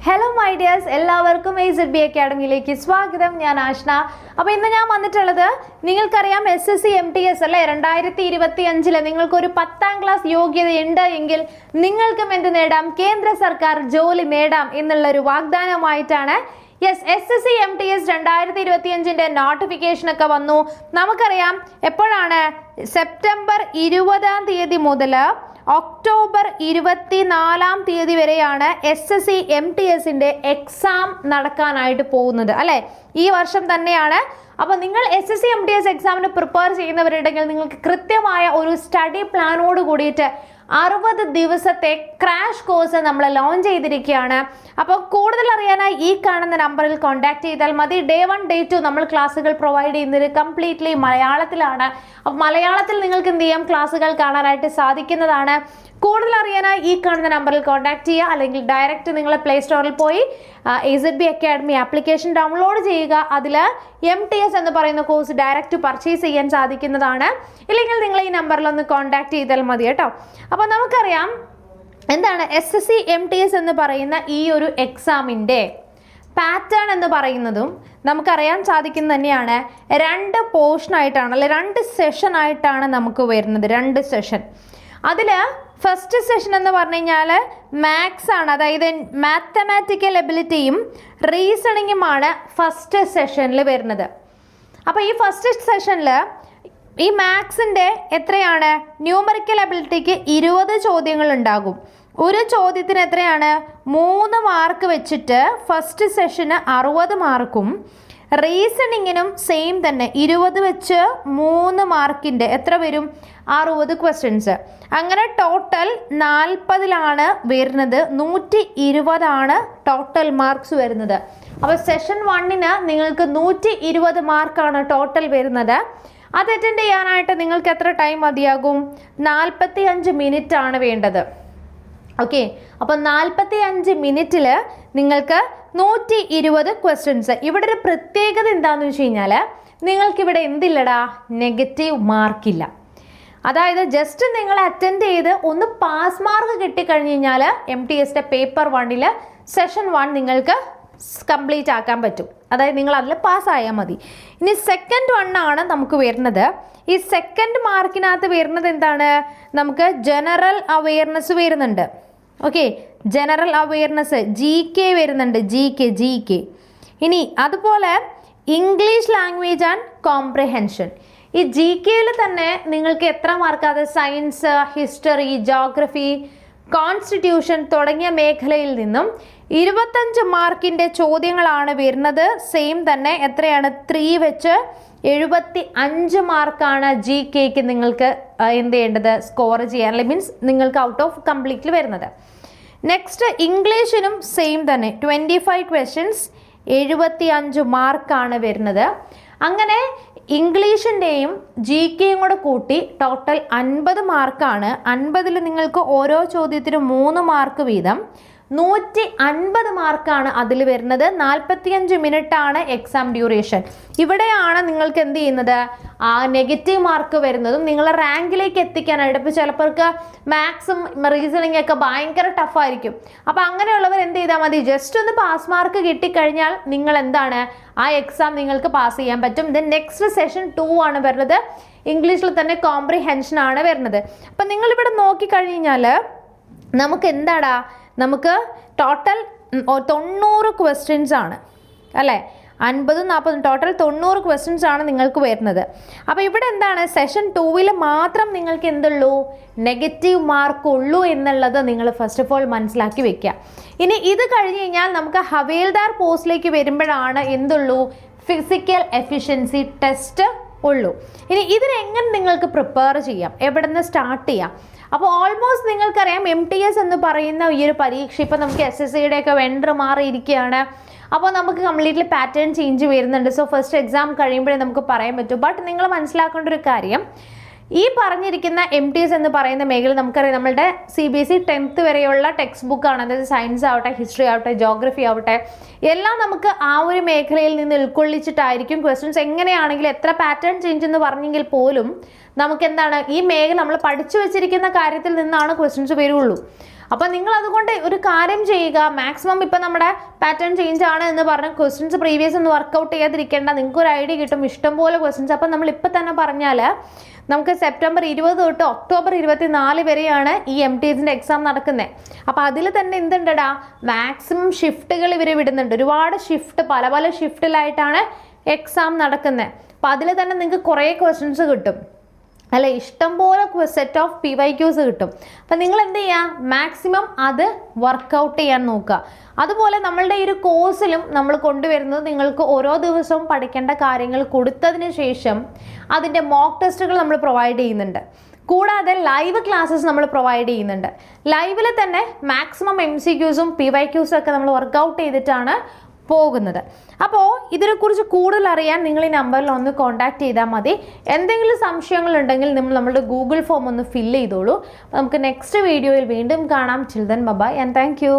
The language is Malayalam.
ഹലോ മൈ ഡിയേഴ്സ്, എല്ലാവർക്കും AZB അക്കാഡമിയിലേക്ക് സ്വാഗതം. ഞാൻ ആഷ്ന. അപ്പോൾ ഇന്ന് ഞാൻ വന്നിട്ടുള്ളത്, നിങ്ങൾക്കറിയാം SSC MTS അല്ലേ 2025 നിങ്ങൾക്കൊരു 10ാം ക്ലാസ് യോഗ്യതയുണ്ട് എങ്കിൽ നിങ്ങൾക്കും എന്ത് നേടാം, കേന്ദ്ര സർക്കാർ ജോലി നേടാം എന്നുള്ളൊരു വാഗ്ദാനമായിട്ടാണ് SSC MTS 2025 നോട്ടിഫിക്കേഷൻ ഒക്കെ വന്നു. നമുക്കറിയാം എപ്പോഴാണ്, സെപ്റ്റംബർ 20 മുതൽ ഒക്ടോബർ 24 വരെയാണ് SSC MTS എക്സാം നടക്കാനായിട്ട് പോകുന്നത് അല്ലേ, ഈ വർഷം തന്നെയാണ്. അപ്പോൾ നിങ്ങൾ SSC MTS എക്സാമിന് പ്രിപ്പയർ ചെയ്യുന്നവരുണ്ടെങ്കിൽ നിങ്ങൾക്ക് കൃത്യമായ ഒരു സ്റ്റഡി പ്ലാനോട് കൂടിയിട്ട് 60 ദിവസത്തെ ക്രാഷ് കോഴ്സ് നമ്മൾ ലോഞ്ച് ചെയ്തിരിക്കുകയാണ്. അപ്പോൾ കൂടുതൽ അറിയാനായി ഈ കാണുന്ന നമ്പറിൽ കോൺടാക്ട് ചെയ്താൽ മതി. ഡേ 1 ഡേ 2 നമ്മൾ ക്ലാസ്സുകൾ പ്രൊവൈഡ് ചെയ്യുന്നത് കംപ്ലീറ്റ്ലി മലയാളത്തിലാണ്. അപ്പോൾ മലയാളത്തിൽ നിങ്ങൾക്ക് എന്ത് ചെയ്യാം, ക്ലാസ്സുകൾ കാണാനായിട്ട് സാധിക്കുന്നതാണ്. കൂടുതൽ അറിയാനായി ഈ കാണുന്ന നമ്പറിൽ കോൺടാക്ട് ചെയ്യുക, അല്ലെങ്കിൽ ഡയറക്റ്റ് നിങ്ങൾ പ്ലേ സ്റ്റോറിൽ പോയി AZB അക്കാഡമി ആപ്ലിക്കേഷൻ ഡൗൺലോഡ് ചെയ്യുക. അതിൽ MTS എന്ന് പറയുന്ന കോഴ്സ് ഡയറക്റ്റ് പർച്ചേസ് ചെയ്യാൻ സാധിക്കുന്നതാണ്. ഇല്ലെങ്കിൽ നിങ്ങൾ ഈ നമ്പറിൽ ഒന്ന് കോൺടാക്ട് ചെയ്താൽ മതി കേട്ടോ. അപ്പോൾ നമുക്കറിയാം എന്താണ് SSC MTS എന്ന് പറയുന്ന ഈ ഒരു എക്സാമിൻ്റെ പാറ്റേൺ എന്ന് പറയുന്നതും നമുക്കറിയാൻ സാധിക്കുന്ന തന്നെയാണ്. 2 പോർഷനായിട്ടാണ് അല്ലെ, 2 സെഷൻ ആയിട്ടാണ് നമുക്ക് വരുന്നത്. 2 സെഷൻ. അതിൽ ഫസ്റ്റ് സെഷൻ എന്ന് പറഞ്ഞു കഴിഞ്ഞാൽ മാത്സ് ആണ്, അതായത് മാത്തമാറ്റിക്കൽ എബിലിറ്റിയും റീസണിങ്ങുമാണ് ഫസ്റ്റ് സെഷനിൽ വരുന്നത്. അപ്പോൾ ഈ ഫസ്റ്റ് സെഷനിൽ ഈ മാത്സിൻ്റെ എത്രയാണ്, ന്യൂമറിക്കൽ എബിലിറ്റിക്ക് 20 ചോദ്യങ്ങൾ ഉണ്ടാകും. ഒരു ചോദ്യത്തിന് എത്രയാണ്, 3 മാർക്ക് വെച്ചിട്ട് ഫസ്റ്റ് സെഷന് 60 മാർക്കും, റീസണിങ്ങിനും സെയിം തന്നെ 20 വെച്ച് 3 മാർക്കിൻ്റെ എത്ര വരും, 60 ക്വസ്റ്റ്യൻസ്. അങ്ങനെ ടോട്ടൽ 40 വരുന്നത്. 120 ടോട്ടൽ മാർക്സ് വരുന്നത്. അപ്പോൾ സെഷൻ 1 നിങ്ങൾക്ക് 120 മാർക്കാണ് ടോട്ടൽ വരുന്നത്. അത് അറ്റൻഡ് ചെയ്യാനായിട്ട് നിങ്ങൾക്ക് എത്ര ടൈം മതിയാകും, 45 മിനിറ്റ് ആണ് വേണ്ടത്. ഓക്കെ, അപ്പോൾ 45 മിനിറ്റിൽ നിങ്ങൾക്ക് 120 ക്വസ്റ്റ്യൻസ്. ഇവിടെ ഒരു പ്രത്യേകത എന്താണെന്ന് വെച്ച് കഴിഞ്ഞാൽ, നിങ്ങൾക്കിവിടെ എന്തില്ലടാ, നെഗറ്റീവ് മാർക്കില്ല. അതായത് ജസ്റ്റ് നിങ്ങൾ അറ്റൻഡ് ചെയ്ത് ഒന്ന് പാസ് മാർക്ക് കിട്ടിക്കഴിഞ്ഞ് കഴിഞ്ഞാൽ MTS പേപ്പർ 1 സെഷൻ 1 നിങ്ങൾക്ക് കംപ്ലീറ്റ് ആക്കാൻ പറ്റും. അതായത് നിങ്ങൾ അതിൽ പാസ്സായാൽ മതി. ഇനി സെക്കൻഡ് 1 ആണ് നമുക്ക് വരുന്നത്. ഈ സെക്കൻഡ് മാർക്കിനകത്ത് വരുന്നത് എന്താണ്, നമുക്ക് ജനറൽ അവെയർനെസ് വരുന്നുണ്ട്. ഓക്കെ, ജനറൽ അവെയർനെസ്, GK വരുന്നുണ്ട്, GK. ഇനി അതുപോലെ ഇംഗ്ലീഷ് ലാംഗ്വേജ് ആൻഡ് കോംപ്രിഹെൻഷൻ. ഈ GKയിൽ തന്നെ നിങ്ങൾക്ക് എത്ര മാർക്ക്, അത് സയൻസ്, ഹിസ്റ്ററി, ജോഗ്രഫി, കോൺസ്റ്റിറ്റ്യൂഷൻ തുടങ്ങിയ മേഖലയിൽ നിന്നും 25 മാർക്കിൻ്റെ ചോദ്യങ്ങളാണ് വരുന്നത്. സെയിം തന്നെ എത്രയാണ്, 3 വെച്ച് 75 മാർക്കാണ് GKക്ക് നിങ്ങൾക്ക് എന്ത് ചെയ്യേണ്ടത്, സ്കോർ ചെയ്യാൻ, അല്ലെങ്കിൽ മീൻസ് നിങ്ങൾക്ക് ഔട്ട് ഓഫ് കംപ്ലീറ്റ്ലി വരുന്നത്. നെക്സ്റ്റ് ഇംഗ്ലീഷിനും സെയിം തന്നെ 25 ക്വസ്റ്റ്യൻസ് 75 മാർക്കാണ് വരുന്നത്. അങ്ങനെ ഇംഗ്ലീഷിൻ്റെയും GKയും കൂടെ കൂട്ടി ടോട്ടൽ 50 മാർക്കാണ്. 50 നിങ്ങൾക്ക് ഓരോ ചോദ്യത്തിനും 3 മാർക്ക് വീതം, 150 മാർക്കാണ് അതിൽ വരുന്നത്. 45 മിനിറ്റാണ് എക്സാം ഡ്യൂറേഷൻ. ഇവിടെയാണ് നിങ്ങൾക്ക് എന്ത് ചെയ്യുന്നത്, ആ നെഗറ്റീവ് മാർക്ക് വരുന്നതും നിങ്ങളെ റാങ്കിലേക്ക് എത്തിക്കാനായിട്ട്. ഇപ്പോൾ ചിലപ്പോൾക്ക് മാത്സും റീസണിങ് ഒക്കെ ഭയങ്കര ടഫായിരിക്കും. അപ്പോൾ അങ്ങനെയുള്ളവർ എന്ത് ചെയ്താൽ മതി, ജസ്റ്റ് ഒന്ന് പാസ് മാർക്ക് കിട്ടിക്കഴിഞ്ഞാൽ നിങ്ങൾ എന്താണ്, ആ എക്സാം നിങ്ങൾക്ക് പാസ് ചെയ്യാൻ പറ്റും. ദെൻ നെക്സ്റ്റ് സെഷൻ 2 ആണ് വരുന്നത്. ഇംഗ്ലീഷിൽ തന്നെ കോംപ്രിഹെൻഷൻ ആണ് വരുന്നത്. അപ്പം നിങ്ങളിവിടെ നോക്കിക്കഴിഞ്ഞ് കഴിഞ്ഞാൽ നമുക്ക് എന്താടാ, നമുക്ക് ടോട്ടൽ 90 ക്വസ്റ്റ്യൻസ് ആണ് അല്ലേ, 50, 40 ടോട്ടൽ 90 ക്വസ്റ്റ്യൻസ് ആണ് നിങ്ങൾക്ക് വരുന്നത്. അപ്പോൾ ഇവിടെ എന്താണ്, സെഷൻ 2 മാത്രം നിങ്ങൾക്ക് എന്തുള്ളൂ, നെഗറ്റീവ് മാർക്ക് ഉള്ളൂ എന്നുള്ളത് നിങ്ങൾ ഫസ്റ്റ് ഓഫ് ഓൾ മനസ്സിലാക്കി വെക്കുക. ഇനി ഇത് കഴിഞ്ഞ് കഴിഞ്ഞാൽ നമുക്ക് ഹവേൽദാർ പോസ്റ്റിലേക്ക് വരുമ്പോഴാണ് എന്തുള്ളൂ, ഫിസിക്കൽ എഫിഷ്യൻസി ടെസ്റ്റ് ഉള്ളൂ. ഇനി ഇതിനെങ്ങനെ നിങ്ങൾക്ക് പ്രിപ്പയർ ചെയ്യാം, എവിടെ നിന്ന് സ്റ്റാർട്ട് ചെയ്യാം. അപ്പോൾ ഓൾമോസ്റ്റ് നിങ്ങൾക്കറിയാം MTS എന്ന് പറയുന്ന ഈ ഒരു പരീക്ഷ ഇപ്പോൾ നമുക്ക് SSCയുടെ ഒക്കെ വെണ്ടർ മാറിയിരിക്കുകയാണ്. അപ്പോൾ നമുക്ക് കംപ്ലീറ്റ്ലി പാറ്റേൺ ചേഞ്ച് വരുന്നുണ്ട്. സോ ഫസ്റ്റ് എക്സാം കഴിയുമ്പോഴേ നമുക്ക് പറയാൻ പറ്റൂ. ബട്ട് നിങ്ങൾ മനസ്സിലാക്കേണ്ട ഒരു കാര്യം, ഈ പറഞ്ഞിരിക്കുന്ന MTS എന്ന് പറയുന്ന മേഖല നമുക്കറിയാം, നമ്മളുടെ CBSE 10th വരെയുള്ള ടെക്സ്റ്റ് ബുക്കാണ്. അതായത് സയൻസ് ആവട്ടെ, ഹിസ്റ്ററി ആവട്ടെ, ജോഗ്രഫി ആവട്ടെ, എല്ലാം നമുക്ക് ആ ഒരു മേഖലയിൽ നിന്ന് ഉൾക്കൊള്ളിച്ചിട്ടായിരിക്കും ക്വസ്റ്റ്യൻസ്. എങ്ങനെയാണെങ്കിലും എത്ര പാറ്റേൺ ചേഞ്ച് എന്ന് പറഞ്ഞെങ്കിൽ പോലും നമുക്ക് എന്താണ്, ഈ മേഖല നമ്മൾ പഠിച്ചു വെച്ചിരിക്കുന്ന കാര്യത്തിൽ നിന്നാണ് ക്വസ്റ്റ്യൻസ് വരുള്ളൂ. അപ്പോൾ നിങ്ങൾ അതുകൊണ്ട് ഒരു കാര്യം ചെയ്യുക, മാക്സിമം ഇപ്പം നമ്മുടെ പാറ്റേൺ ചേഞ്ച് ആണ് എന്ന് പറഞ്ഞ് ക്വസ്റ്റ്യൻസ് പ്രീവിയസ് ഒന്ന് വർക്കൗട്ട് ചെയ്യാതിരിക്കേണ്ട. നിങ്ങൾക്ക് ഒരു ഐഡിയ കിട്ടും, ഇഷ്ടംപോലെ ക്വസ്റ്റ്യൻസ്. അപ്പം നമ്മൾ ഇപ്പം തന്നെ പറഞ്ഞാൽ നമുക്ക് സെപ്റ്റംബർ 20 തൊട്ട് ഒക്ടോബർ 24 വരെയാണ് ഈ MTSന്റെ എക്സാം നടക്കുന്നത്. അപ്പോൾ അതിൽ തന്നെ എന്തുണ്ടടാ, മാക്സിമം ഷിഫ്റ്റുകൾ ഇവർ വിടുന്നുണ്ട്. ഒരുപാട് ഷിഫ്റ്റ്, പല പല ഷിഫ്റ്റിലായിട്ടാണ് എക്സാം നടക്കുന്നത്. അപ്പോൾ അതിൽ തന്നെ നിങ്ങൾക്ക് കുറേ ക്വസ്റ്റ്യൻസ് കിട്ടും, അല്ല ഇഷ്ടംപോലെ സെറ്റ് ഓഫ് PYQs കിട്ടും. അപ്പം നിങ്ങൾ എന്ത് ചെയ്യുക, മാക്സിമം അത് വർക്കൗട്ട് ചെയ്യാൻ നോക്കുക. അതുപോലെ നമ്മളുടെ ഈ ഒരു കോഴ്സിലും നമ്മൾ കൊണ്ടുവരുന്നത് നിങ്ങൾക്ക് ഓരോ ദിവസവും പഠിക്കേണ്ട കാര്യങ്ങൾ കൊടുത്തതിന് ശേഷം അതിൻ്റെ മോക്ക് ടെസ്റ്റുകൾ നമ്മൾ പ്രൊവൈഡ് ചെയ്യുന്നുണ്ട്. കൂടാതെ ലൈവ് ക്ലാസ്സസ് നമ്മൾ പ്രൊവൈഡ് ചെയ്യുന്നുണ്ട്. ലൈവിൽ തന്നെ മാക്സിമം MCQസും PYQസും ഒക്കെ നമ്മൾ വർക്കൗട്ട് ചെയ്തിട്ടാണ് പോകുന്നത്. അപ്പോൾ ഇതിനെക്കുറിച്ച് കൂടുതൽ അറിയാൻ നിങ്ങൾ ഈ നമ്പറിൽ ഒന്ന് കോൺടാക്ട് ചെയ്താൽ മതി. എന്തെങ്കിലും സംശയങ്ങളുണ്ടെങ്കിൽ നിങ്ങൾ നമ്മുടെ ഗൂഗിൾ ഫോം ഒന്ന് ഫില്ല് ചെയ്തോളൂ. നമുക്ക് നെക്സ്റ്റ് വീഡിയോയിൽ വീണ്ടും കാണാം. Children bye and thank U.